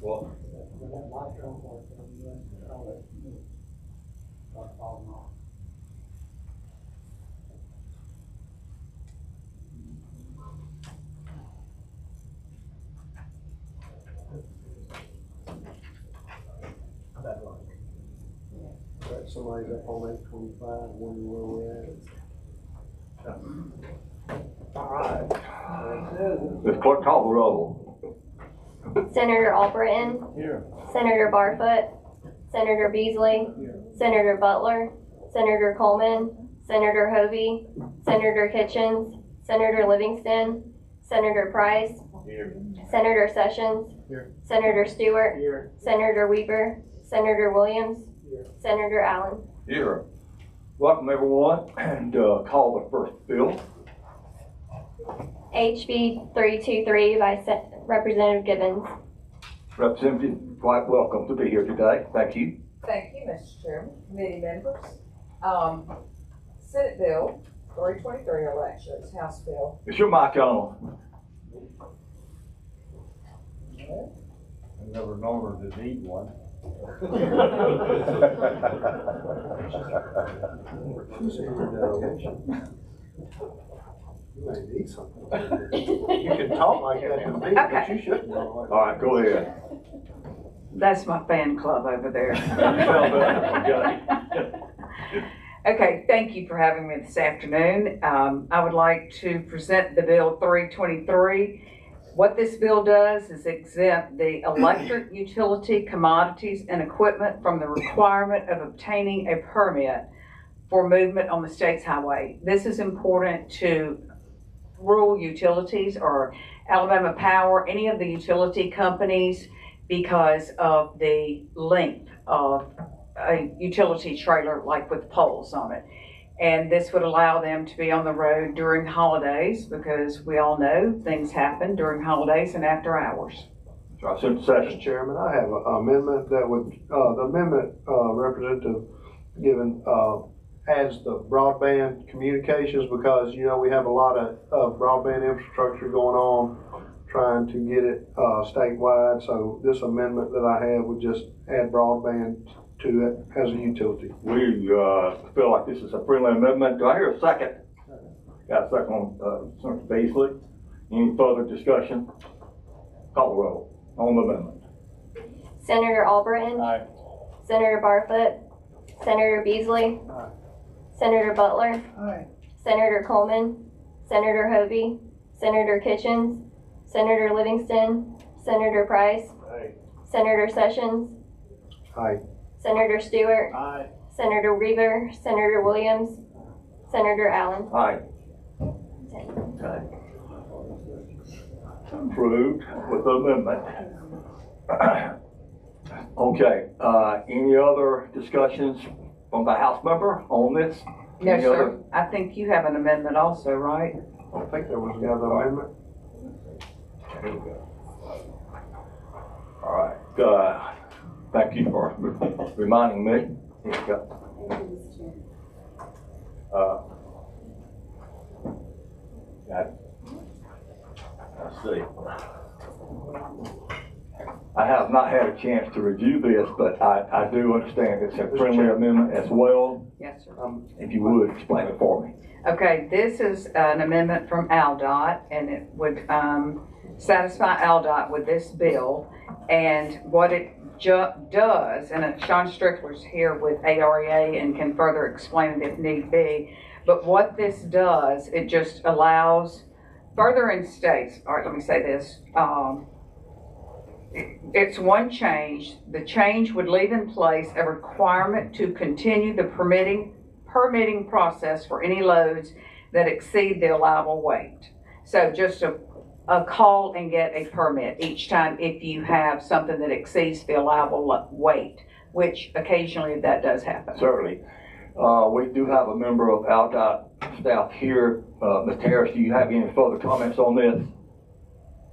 What? Somebody's up on 825, wondering where we're at. All right. Ms. Clerk, call the roll. Senator Albritton, Here. Senator Barfoot, Senator Beasley, Senator Butler, Senator Coleman, Senator Hovey, Senator Kitchens, Senator Livingston, Senator Price, Here. Senator Sessions, Here. Senator Stewart, Here. Senator Weaver, Senator Williams, Senator Allen. Here. Welcome, everyone, and call the first bill. HB 323 by Representative Gibbons. Representative, quite welcome to be here today. Thank you. Thank you, Mr. Chairman, committee members. Senate Bill 323 elections, House Bill. Is your mic on? I never known her to need one. You may need something. You can talk like that to me, but you shouldn't. All right, go ahead. That's my fan club over there. Okay. Okay, thank you for having me this afternoon. I would like to present the Bill 323. What this bill does is exempt the electric utility commodities and equipment from the requirement of obtaining a permit for movement on the state's highway. This is important to rural utilities or Alabama Power, any of the utility companies, because of the length of a utility trailer, like with poles on it. And this would allow them to be on the road during holidays, because we all know things happen during holidays and after hours. So I sent the session. Mr. Chairman, I have an amendment that would, the amendment, Representative Given, adds the broadband communications, because, you know, we have a lot of broadband infrastructure going on, trying to get it statewide. So this amendment that I have would just add broadband to it as a utility. We feel like this is a friendly amendment. Do I hear a second? Got a second on Senator Beasley. Any further discussion? Call the roll on the amendment. Senator Albritton, Aye. Senator Barfoot, Senator Beasley, Aye. Senator Butler, Aye. Senator Coleman, Senator Hovey, Senator Kitchens, Senator Livingston, Senator Price, Aye. Senator Sessions, Aye. Senator Stewart, Aye. Senator Weaver, Senator Williams, Senator Allen. Aye. Okay. Approved with the amendment. Okay, any other discussions from the House member on this? No, Any sir. other? I think you have an amendment also, right? I don't think there was another amendment. Here we go. All right, thank you for reminding me. Here we go. Let's see. I have not had a chance to review this, but I do understand it's a friendly amendment as well. Yes, sir. If you would, explain it for me. Okay, this is an amendment from ALDOT, and it would satisfy ALDOT with this bill. And what it does, and Sean Strickler's here with AREA and can further explain it if need be, but what this does, it just allows further in states, all right, let me say this, it's one change. The change would leave in place a requirement to continue the permitting process for any loads that exceed the allowable weight. So just a call and get a permit each time if you have something that exceeds the allowable weight, which occasionally that does happen. Certainly. We do have a member of ALDOT staff here. Ms. Harris, do you have any further comments on this?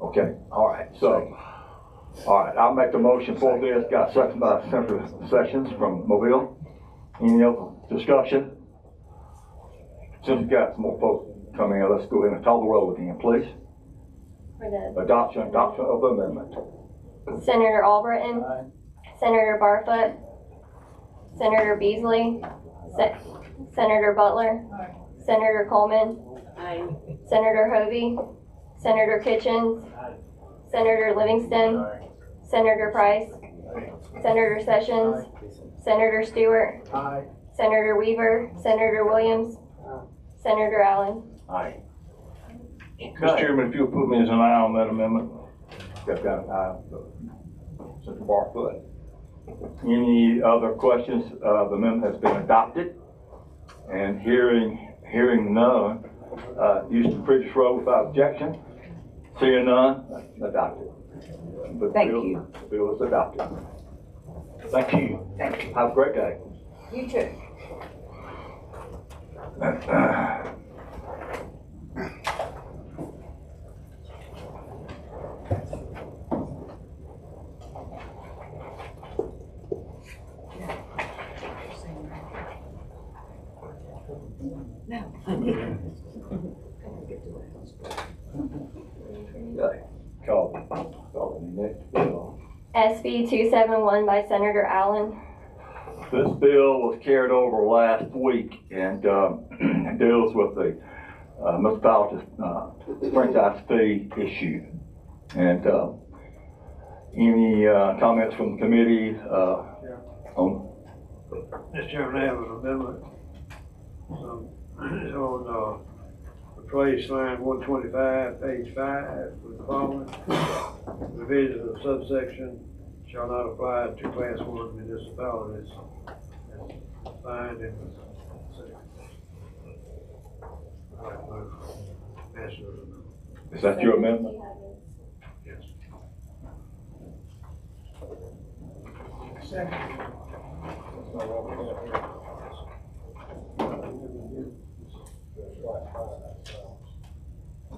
Okay, all right. So, all right, I'll make the motion for this. Got a second by Senator Sessions from Mobile. Any other discussion? Since we've got some more folks coming in, let's go ahead and call the roll again, please. For the Adoption of the amendment. Senator Albritton, Senator Barfoot, Senator Beasley, Senator Butler, Senator Coleman, Senator Hovey, Senator Kitchens, Senator Livingston, Senator Price, Senator Sessions, Senator Stewart, Senator Weaver, Senator Williams, Senator Allen. Aye. Mr. Chairman, if you'll put me as an aye on that amendment. Got an aye. Senator Barfoot. Any other questions? The amendment has been adopted. And hearing none, Houston Bridge Road without objection. Seeing none, adopted. Thank you. The bill is adopted. Thank you. Thank you. Have a great day. You too. No, I didn't. Okay. Call the next bill. SB 271 by Senator Allen. This bill was carried over last week and deals with the municipality's franchise fee issue. And any comments from the committee on? Mr. Chairman, I have an amendment. On the place line 125, page 5, with the following. Revision of subsection shall not apply to class 1 municipalities as defined in the section. Is that your amendment? Yes.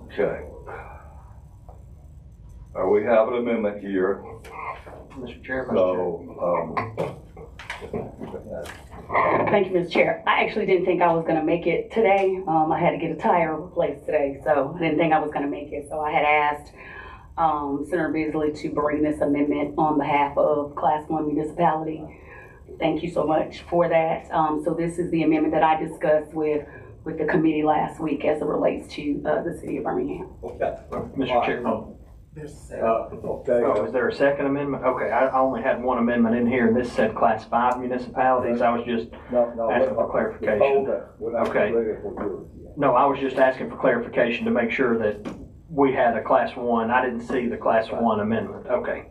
Okay. We have an amendment here, Mr. Chairman. so, Thank you, Mr. Chair. I actually didn't think I was gonna make it today. I had to get a tire replaced today, so I didn't think I was gonna make it. So I had asked, Senator Beasley to bring this amendment on behalf of Class 1 municipality. Thank you so much for that. So this is the amendment that I discussed with the committee last week as it relates to, the city of Birmingham. okay. Mr. Chairman. Okay. Oh, is there a second amendment? Okay, I only had one amendment in here, and this said class 5 municipalities. I was just asking for clarification. Okay. No, I was just asking for clarification to make sure that we had a class 1. I didn't see the class 1 amendment. Okay.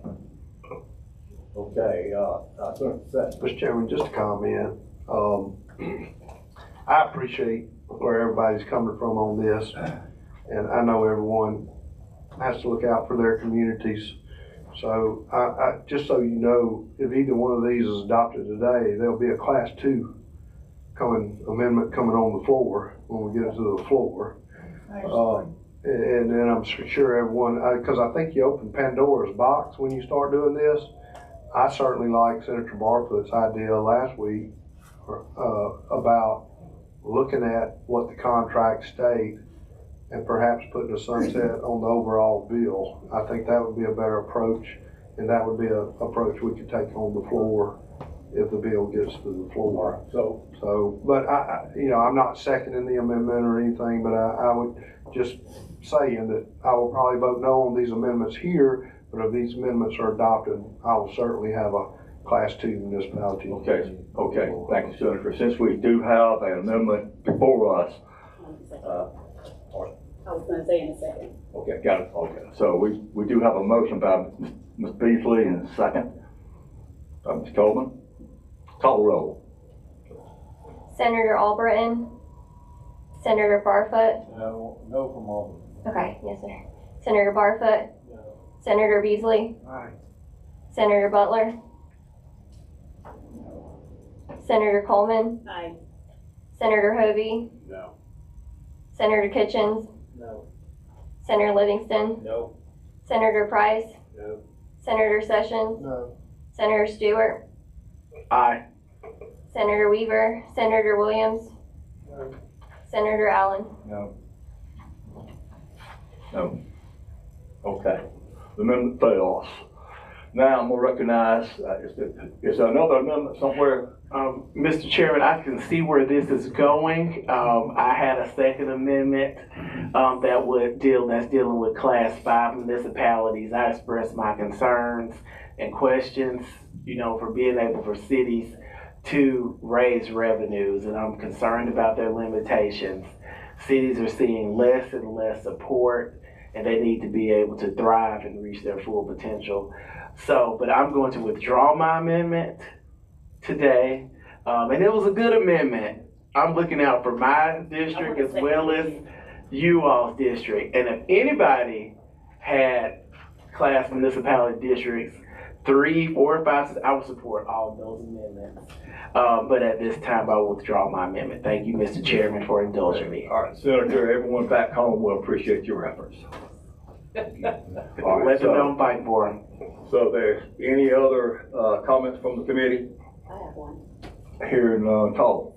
Okay, Mr. Chairman, just a comment. I appreciate where everybody's coming from on this, and I know everyone has to look out for their communities. So I just so you know, if either one of these is adopted today, there'll be a class 2 amendment coming on the floor when we get to the floor. And then I'm sure everyone, because I think you open Pandora's box when you start doing this. I certainly like Senator Barfoot's idea last week about looking at what the contracts state and perhaps putting a sunset on the overall bill. I think that would be a better approach, and that would be an approach we could take on the floor if the bill gets to the floor. So, but I'm not seconding the amendment or anything, but I would just saying that I will probably vote no on these amendments here, but if these amendments are adopted, I will certainly have a class 2 municipality. okay, thank you, Senator. Since we do have an amendment before us, I was gonna say in a second. okay, got it, okay. So we do have a motion by Ms. Beasley and a second by Ms. Coleman. Call roll. Senator Albritton, Senator Barfoot. No from all. Okay, yes, sir. Senator Barfoot, Senator Beasley, Aye. Senator Butler, Senator Coleman, Aye. Senator Hovey, No. Senator Kitchens, No. Senator Livingston, No. Senator Price, No. Senator Sessions, No. Senator Stewart, Aye. Senator Weaver, Senator Williams, No. Senator Allen. No. No. Okay. The amendment fails. Now I'm gonna recognize, is there another amendment somewhere? Mr. Chairman, I can see where this is going. I had a second amendment, that's dealing with Class 5 municipalities. I expressed my concerns and questions, for being able for cities to raise revenues, and I'm concerned about their limitations. Cities are seeing less and less support, and they need to be able to thrive and reach their full potential. But I'm going to withdraw my amendment today. And it was a good amendment. I'm looking out for my district as well as you all's district. And if anybody had class municipality districts 3, 4, 5, 6, I would support all of those amendments. But at this time, I will withdraw my amendment. Thank you, Mr. Chairman, for indulging me. All right, Senator, everyone back home will appreciate your efforts. All right, Let them know I'm fighting for them. So there's any other comments from the committee? I have one. Hearing none, call.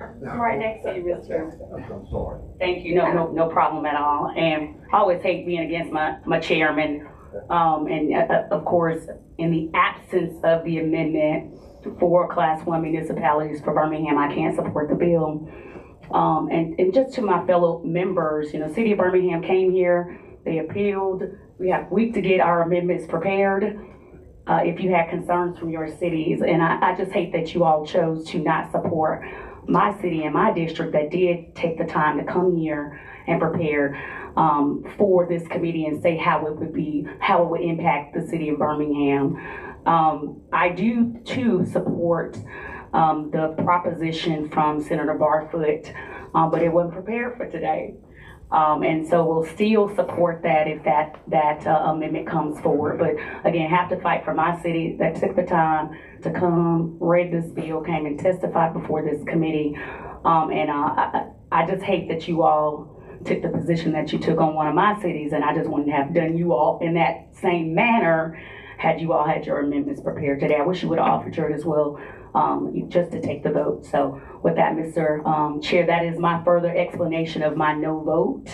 I'm right next to you, Mr. Chairman. I'm sorry. Thank you. No problem at all. And I always hate being against my chairman. Of course, in the absence of the amendment for Class 1 municipalities for Birmingham, I can't support the bill. And just to my fellow members, City of Birmingham came here, they appealed. We have a week to get our amendments prepared. If you had concerns from your cities, and I just hate that you all chose to not support my city and my district that did take the time to come here and prepare for this committee and say how it would impact the city of Birmingham. I do too support the proposition from Senator Barfoot, but it wasn't prepared for today. And so we'll still support that if that amendment comes forward. But again, have to fight for my city that took the time to come, read this bill, came and testified before this committee. I just hate that you all took the position that you took on one of my cities, and I just wouldn't have done you all in that same manner had you all had your amendments prepared today. I wish you would have offered yours as well, just to take the vote. So with that, Mr. Chair, that is my further explanation of my no vote.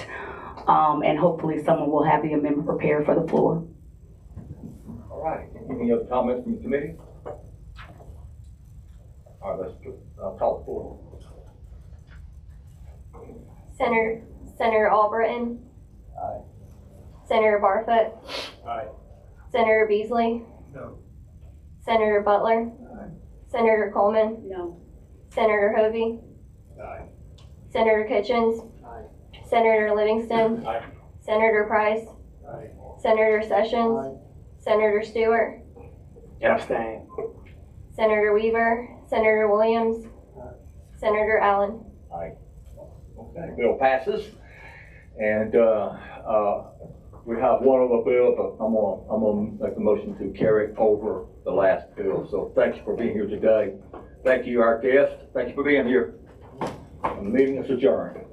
And hopefully someone will have the amendment prepared for the floor. All right, any other comments from the committee? All right, I'll call the floor. Senator Albritton? Aye. Senator Barfoot? Aye. Senator Beasley? No. Senator Butler? Aye. Senator Coleman? No. Senator Hovey? Aye. Senator Kitchens? Aye. Senator Livingston? Aye. Senator Price? Aye. Senator Sessions? Senator Stewart? Abstain. Senator Weaver? Senator Williams? Senator Allen? Aye. Okay, bill passes. And we have one other bill, but I'm gonna make the motion to carry over the last bill. So thank you for being here today. Thank you, our guests. Thank you for being here. And the meeting is adjourned.